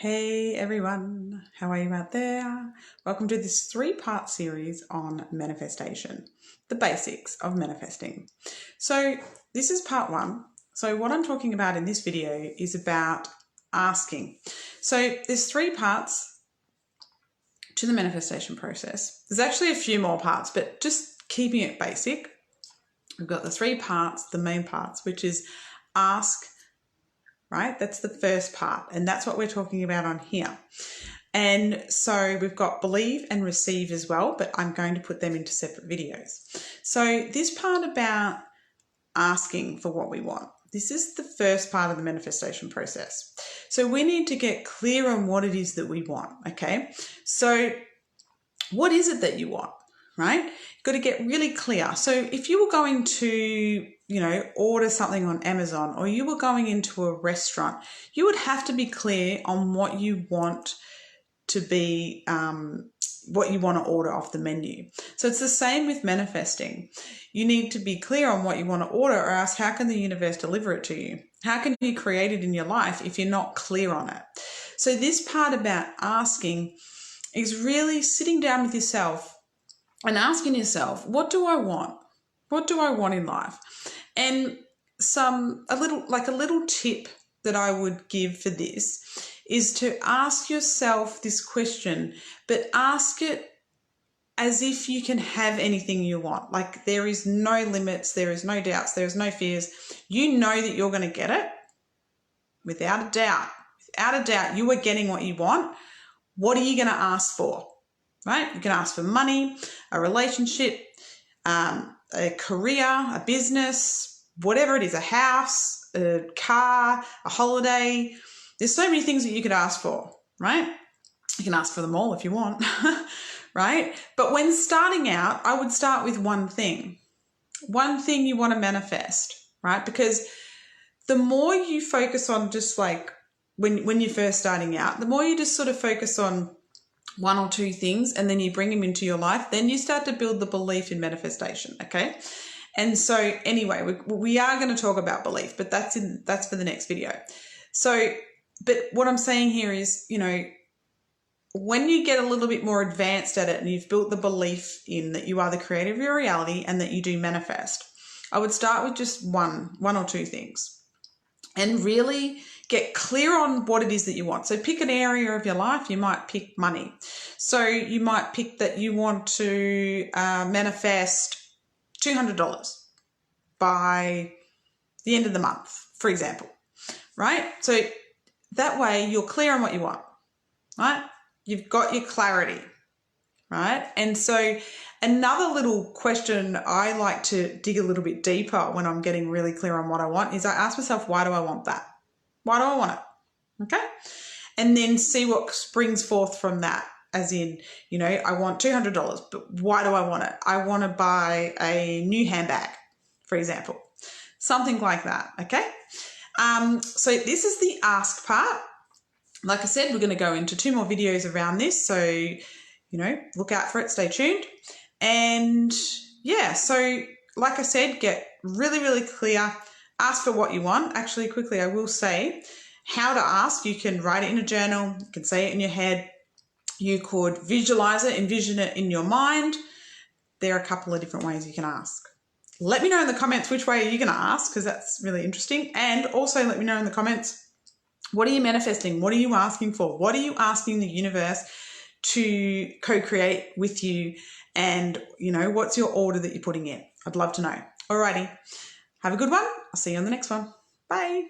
Hey everyone, how are you out there? Welcome to this 3-part series on manifestation, the basics of manifesting. So this is part 1. So what I'm talking about in this video is about asking. So there's 3 parts to the manifestation process. There's actually a few more parts, but just keeping it basic. We've got the 3 parts, the main parts, which is ask, right? That's the first part, and that's what we're talking about on here. And so we've got believe and receive as well, but I'm going to put them into separate videos. So this part about asking for what we want, this is the first part of the manifestation process. So we need to get clear on what it is that we want, okay? So what is it that you want, right? You've got to get really clear. So if you were going to order something on Amazon, or you were going into a restaurant, you would have to be clear on what you want to be, what you want to order off the menu. So it's the same with manifesting. You need to be clear on what you want to order, or else how can the universe deliver it to you? How can you create it in your life if you're not clear on it? So this part about asking is really sitting down with yourself and asking yourself, what do I want? What do I want in life? And a little tip that I would give for this is to ask yourself this question, but ask it as if you can have anything you want. Like there is no limits, there is no doubts, there is no fears. You know that you're going to get it without a doubt. Without a doubt, you are getting what you want. What are you going to ask for? Right? You can ask for money, a relationship, a career, a business, whatever it is, a house, a car, a holiday. There's so many things that you could ask for, right? You can ask for them all if you want, right? But when starting out, I would start with one thing you want to manifest, right? Because the more you focus on just like when you're first starting out, the more you just sort of focus on 1 or 2 things and then you bring them into your life, then you start to build the belief in manifestation, okay? And so anyway, we are going to talk about belief, but that's for the next video. So, but what I'm saying here is, when you get a little bit more advanced at it and you've built the belief in that you are the creator of your reality and that you do manifest, I would start with just one or 2 things and really get clear on what it is that you want. So pick an area of your life. You might pick money. So you might pick that you want to manifest $200 by the end of the month, for example, right? So that way you're clear on what you want, right? You've got your clarity, right? And so another little question I like to dig a little bit deeper when I'm getting really clear on what I want is I ask myself, why do I want that? Why do I want it? Okay. And then see what springs forth from that. As in, I want $200, but why do I want it? I want to buy a new handbag, for example. Something like that, okay? So this is the ask part. Like I said, we're going to go into 2 more videos around this. So, look out for it. Stay tuned. And yeah, so like I said, get really, really clear. Ask for what you want. Actually, quickly, I will say how to ask. You can write it in a journal. You can say it in your head. You could visualize it, envision it in your mind. There are a couple of different ways you can ask. Let me know in the comments which way you're going to ask, because that's really interesting. And also let me know in the comments, what are you manifesting? What are you asking for? What are you asking the universe to co-create with you? And, what's your order that you're putting in? I'd love to know. Alrighty. Have a good one. I'll see you on the next one. Bye.